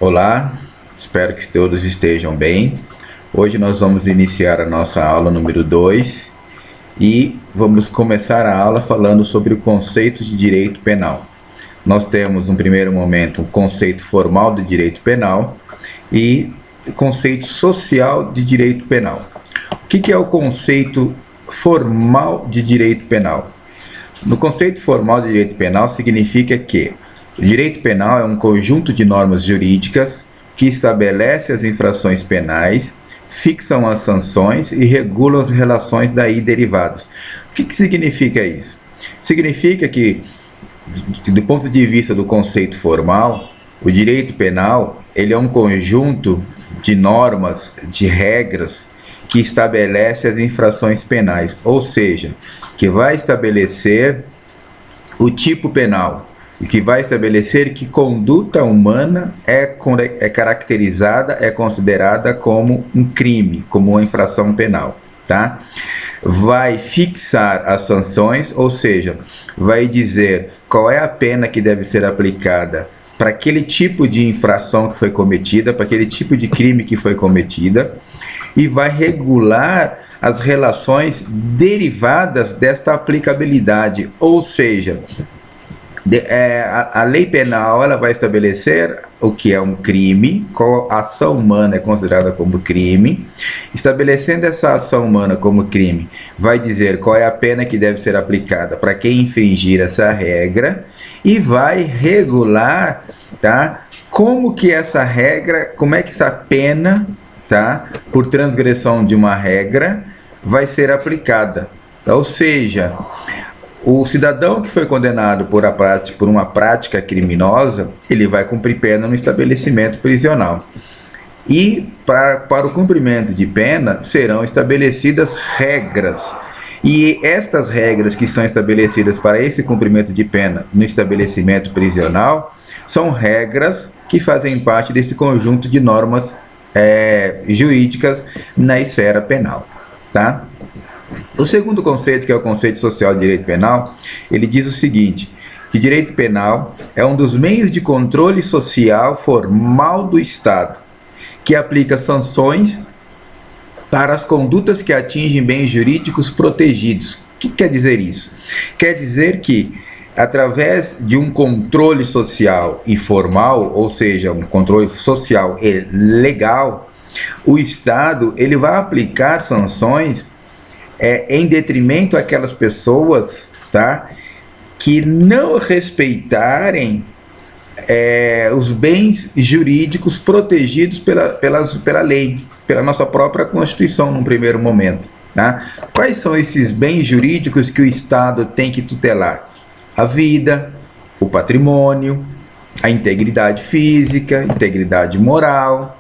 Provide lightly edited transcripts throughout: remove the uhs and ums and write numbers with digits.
Olá, espero que todos estejam bem. Hoje nós vamos iniciar a nossa aula número 2 e vamos começar a aula falando sobre o conceito de direito penal. Nós temos, no primeiro momento, o conceito formal de direito penal e o conceito social de direito penal. O que é o conceito formal de direito penal? No conceito formal de direito penal significa que o direito penal é um conjunto de normas jurídicas que estabelece as infrações penais, fixam as sanções e regulam as relações daí derivadas. O que significa isso? Significa que, do ponto de vista do conceito formal, o direito penal ele é um conjunto de normas, de regras que estabelece as infrações penais, ou seja, que vai estabelecer o tipo penal e que vai estabelecer que conduta humana é caracterizada, é considerada como um crime, como uma infração penal, tá? Vai fixar as sanções, ou seja, vai dizer qual é a pena que deve ser aplicada para aquele tipo de infração que foi cometida, para aquele tipo de crime que foi cometida, e vai regular as relações derivadas desta aplicabilidade, ou seja, a lei penal ela vai estabelecer o que é um crime, qual ação humana é considerada como crime. Estabelecendo essa ação humana como crime, vai dizer qual é a pena que deve ser aplicada para quem infringir essa regra e vai regular, tá? Como que essa regra, como é que essa pena, tá? Por transgressão de uma regra vai ser aplicada. Ou seja, o cidadão que foi condenado por uma prática criminosa, ele vai cumprir pena no estabelecimento prisional. E para o cumprimento de pena serão estabelecidas regras. E estas regras que são estabelecidas para esse cumprimento de pena no estabelecimento prisional são regras que fazem parte desse conjunto de normas jurídicas na esfera penal, tá? O segundo conceito, que é o conceito social de direito penal, ele diz o seguinte, que direito penal é um dos meios de controle social formal do Estado, que aplica sanções para as condutas que atingem bens jurídicos protegidos. O que quer dizer isso? Quer dizer que, através de um controle social e formal, ou seja, um controle social e legal, o Estado ele vai aplicar sanções em detrimento àquelas pessoas, tá, que não respeitarem os bens jurídicos protegidos pela lei, pela nossa própria Constituição, num primeiro momento. Tá? Quais são esses bens jurídicos que o Estado tem que tutelar? A vida, o patrimônio, a integridade física, integridade moral,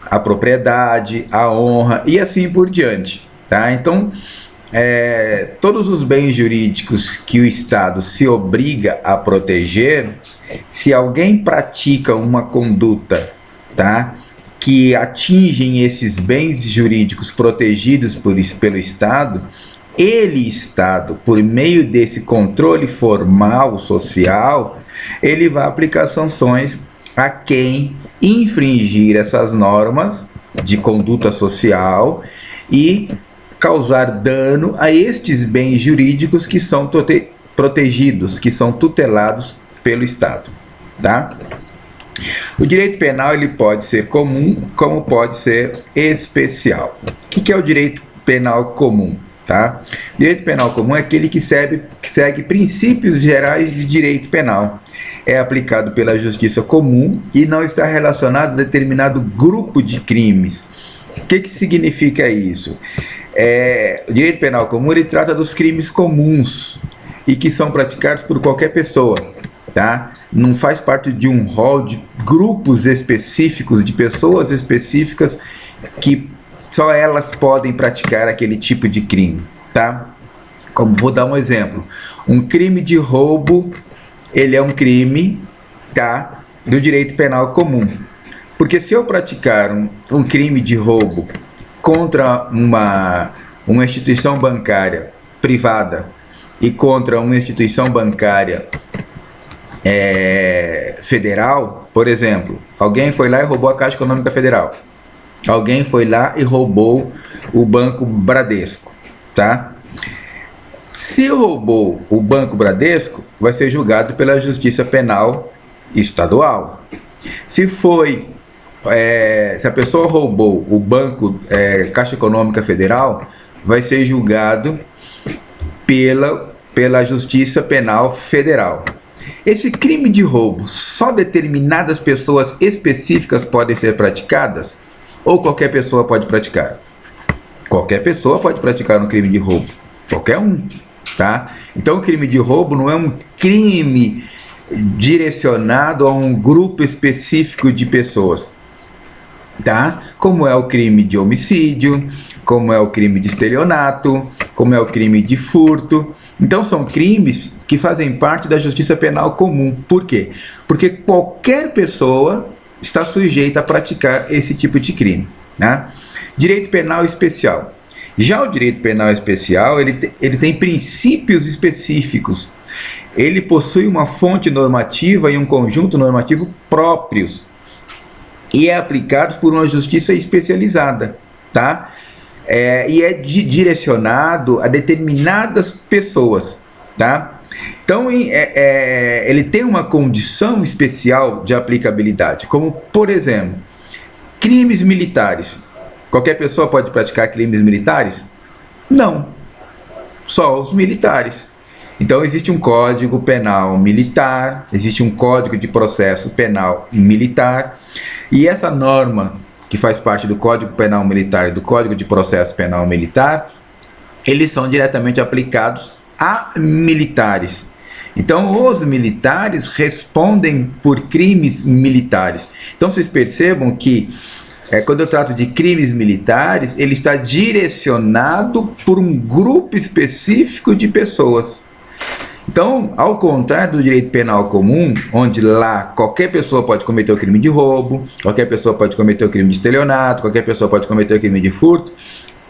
a propriedade, a honra e assim por diante, tá? Então, todos os bens jurídicos que o Estado se obriga a proteger, se alguém pratica uma conduta, tá, que atingem esses bens jurídicos protegidos pelo Estado, Estado, por meio desse controle formal social, ele vai aplicar sanções a quem infringir essas normas de conduta social e causar dano a estes bens jurídicos que são protegidos, que são tutelados pelo Estado, tá? O direito penal ele pode ser comum, como pode ser especial. O que é o direito penal comum? Tá? Direito penal comum é aquele que segue princípios gerais de direito penal. É aplicado pela justiça comum e não está relacionado a determinado grupo de crimes. O que significa isso? O direito penal comum ele trata dos crimes comuns e que são praticados por qualquer pessoa. Tá? Não faz parte de um rol de grupos específicos, de pessoas específicas que só elas podem praticar aquele tipo de crime, tá? Como vou dar um exemplo, um crime de roubo, ele é um crime, tá, do direito penal comum. Porque se eu praticar um crime de roubo contra uma instituição bancária privada e contra uma instituição bancária federal, por exemplo, alguém foi lá e roubou a Caixa Econômica Federal. Alguém foi lá e roubou o Banco Bradesco, tá? Se roubou o Banco Bradesco, vai ser julgado pela Justiça Penal Estadual. Se a pessoa roubou o Banco Caixa Econômica Federal, vai ser julgado pela Justiça Penal Federal. Esse crime de roubo, só determinadas pessoas específicas podem ser praticadas? Ou qualquer pessoa pode praticar? Qualquer pessoa pode praticar um crime de roubo. Qualquer um, tá? Então o crime de roubo não é um crime direcionado a um grupo específico de pessoas, tá? Como é o crime de homicídio, como é o crime de estelionato, como é o crime de furto. Então são crimes que fazem parte da justiça penal comum. Por quê? Porque qualquer pessoa está sujeita a praticar esse tipo de crime, né? Direito penal especial. Já o direito penal especial, ele tem princípios específicos. Ele possui uma fonte normativa e um conjunto normativo próprios e é aplicado por uma justiça especializada, tá? E é direcionado a determinadas pessoas, tá? Então, ele tem uma condição especial de aplicabilidade, como, por exemplo, crimes militares. Qualquer pessoa pode praticar crimes militares? Não, só os militares. Então, existe um Código Penal Militar, existe um Código de Processo Penal Militar, e essa norma, que faz parte do Código Penal Militar e do Código de Processo Penal Militar, eles são diretamente aplicados a militares. Então, os militares respondem por crimes militares. Então, vocês percebam que, quando eu trato de crimes militares, ele está direcionado por um grupo específico de pessoas. Então, ao contrário do direito penal comum, onde lá qualquer pessoa pode cometer o crime de roubo, qualquer pessoa pode cometer o crime de estelionato, qualquer pessoa pode cometer o crime de furto,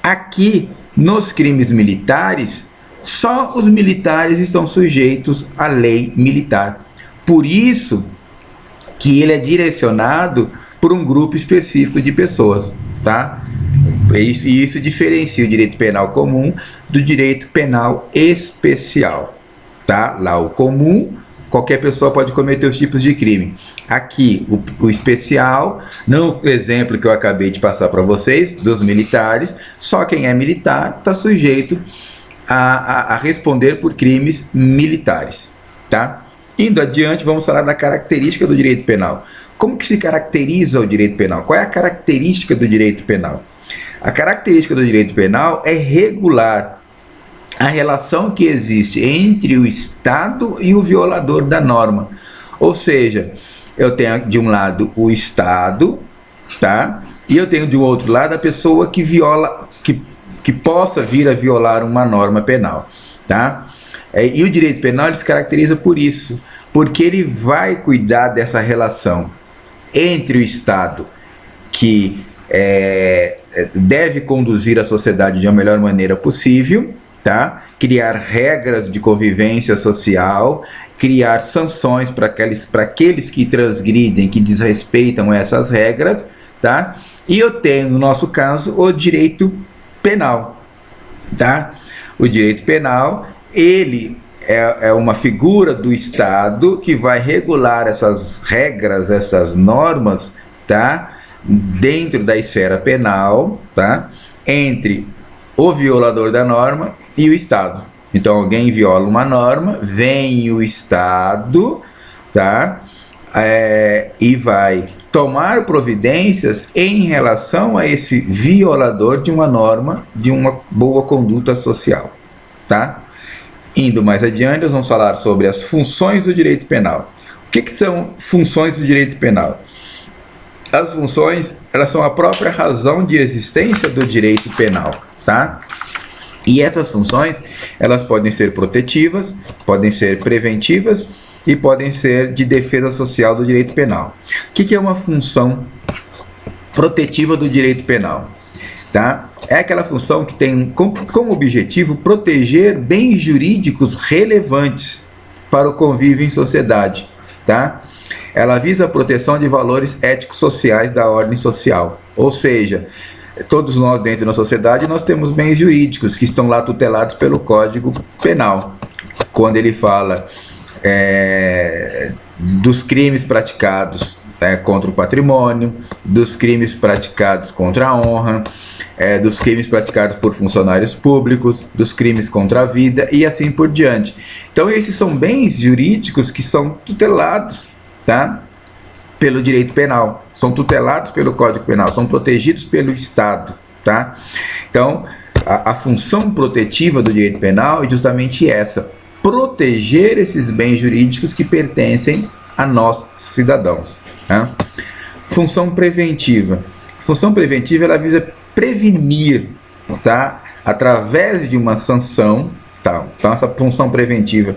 aqui, nos crimes militares, só os militares estão sujeitos à lei militar. Por isso que ele é direcionado por um grupo específico de pessoas, tá? E isso diferencia o direito penal comum do direito penal especial, tá? Lá o comum, qualquer pessoa pode cometer os tipos de crime. Aqui, o especial, no exemplo que eu acabei de passar para vocês, dos militares, só quem é militar está sujeito a responder por crimes militares, tá? Indo adiante, vamos falar da característica do direito penal. Como que se caracteriza o direito penal? Qual é a característica do direito penal? A característica do direito penal é regular a relação que existe entre o Estado e o violador da norma. Ou seja, eu tenho de um lado o Estado, tá? E eu tenho de um outro lado a pessoa que viola, que possa vir a violar uma norma penal, tá? E o direito penal ele se caracteriza por isso, porque ele vai cuidar dessa relação entre o Estado, que deve conduzir a sociedade de uma melhor maneira possível, tá? Criar regras de convivência social, criar sanções para aqueles que transgridem, que desrespeitam essas regras, tá? E eu tenho, no nosso caso, o direito penal, tá? O direito penal, ele é uma figura do Estado que vai regular essas regras, essas normas, tá? Dentro da esfera penal, tá? Entre o violador da norma e o Estado. Então, alguém viola uma norma, vem o Estado, tá? E vai tomar providências em relação a esse violador de uma norma, de uma boa conduta social, tá? Indo mais adiante, nós vamos falar sobre as funções do direito penal. O que são funções do direito penal? As funções, elas são a própria razão de existência do direito penal, tá? E essas funções, elas podem ser protetivas, podem ser preventivas e podem ser de defesa social do direito penal. O que é uma função protetiva do direito penal? Tá? É aquela função que tem como objetivo proteger bens jurídicos relevantes para o convívio em sociedade, tá? ela visa a proteção de valores éticos-sociais da ordem social. Ou seja, todos nós dentro da sociedade nós temos bens jurídicos que estão lá tutelados pelo Código Penal. Quando ele fala dos crimes praticados contra o patrimônio, dos crimes praticados contra a honra, dos crimes praticados por funcionários públicos, dos crimes contra a vida e assim por diante. Então esses são bens jurídicos que são tutelados, tá, pelo direito penal, são tutelados pelo Código Penal, são protegidos pelo Estado, tá? Então a função protetiva do direito penal é justamente essa: proteger esses bens jurídicos que pertencem a nós cidadãos, tá? Função preventiva. Função preventiva, ela visa prevenir, tá, através de uma sanção, tá? Então essa função preventiva,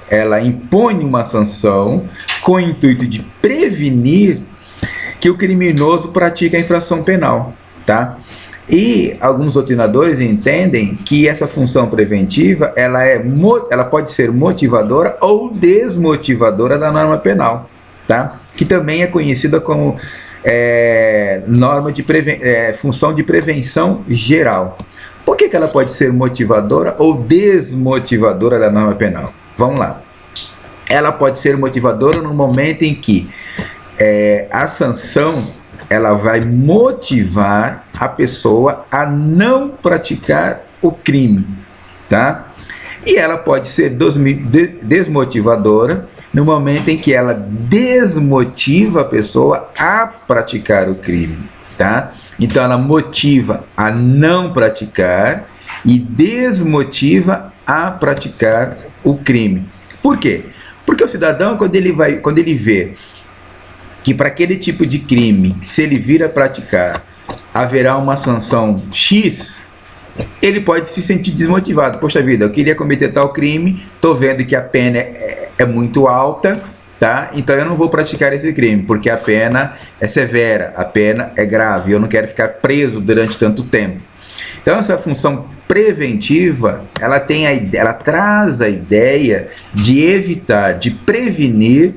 ela impõe uma sanção com o intuito de prevenir que o criminoso pratique a infração penal, tá? E alguns doutrinadores entendem que essa função preventiva ela pode ser motivadora ou desmotivadora da norma penal, tá? Que também é conhecida como função de prevenção geral. Por que ela pode ser motivadora ou desmotivadora da norma penal? Vamos lá. Ela pode ser motivadora no momento em que a sanção ela vai motivar a pessoa a não praticar o crime, tá? E ela pode ser desmotivadora no momento em que ela desmotiva a pessoa a praticar o crime, tá? Então ela motiva a não praticar e desmotiva a praticar o crime. Por quê? Porque o cidadão, quando ele vê que para aquele tipo de crime, se ele vir a praticar, haverá uma sanção X, ele pode se sentir desmotivado. Poxa vida, eu queria cometer tal crime, estou vendo que a pena é muito alta, tá? Então eu não vou praticar esse crime, porque a pena é severa, a pena é grave, eu não quero ficar preso durante tanto tempo. Então essa função preventiva, ela traz a ideia de evitar, de prevenir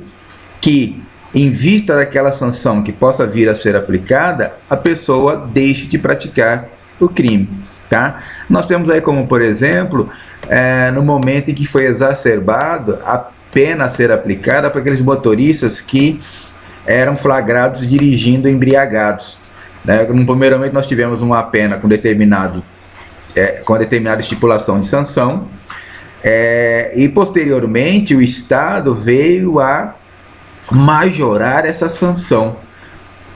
que, em vista daquela sanção que possa vir a ser aplicada, a pessoa deixe de praticar o crime, tá? Nós temos aí como, por exemplo, no momento em que foi exacerbado a pena a ser aplicada para aqueles motoristas que eram flagrados dirigindo embriagados, né? No primeiro momento nós tivemos uma pena com determinada estipulação de sanção, e posteriormente o Estado veio a majorar essa sanção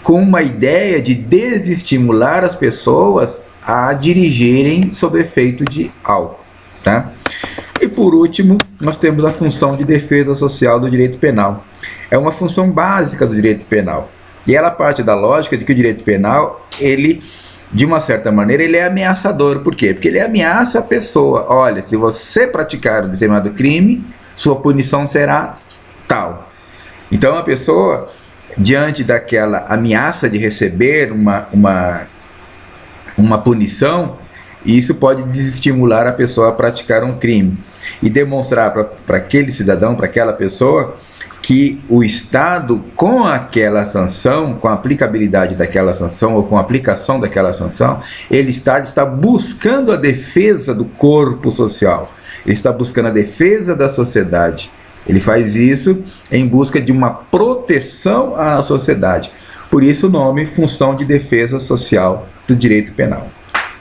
com uma ideia de desestimular as pessoas a dirigirem sob efeito de álcool, tá? E por último, nós temos a função de defesa social do direito penal. É uma função básica do direito penal. E ela parte da lógica de que o direito penal, ele, de uma certa maneira, ele é ameaçador. Por quê? Porque ele ameaça a pessoa. Olha, se você praticar um determinado crime, sua punição será tal. Então a pessoa, diante daquela ameaça de receber uma punição, isso pode desestimular a pessoa a praticar um crime e demonstrar para aquele cidadão, para aquela pessoa, que o Estado, com aquela sanção, com a aplicabilidade daquela sanção ou com a aplicação daquela sanção, ele está buscando a defesa do corpo social, ele está buscando a defesa da sociedade. Ele faz isso em busca de uma proteção à sociedade. Por isso o nome Função de Defesa Social do Direito Penal.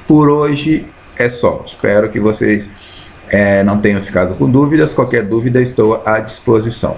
Por hoje é só. Espero que vocês não tenham ficado com dúvidas. Qualquer dúvida, estou à disposição.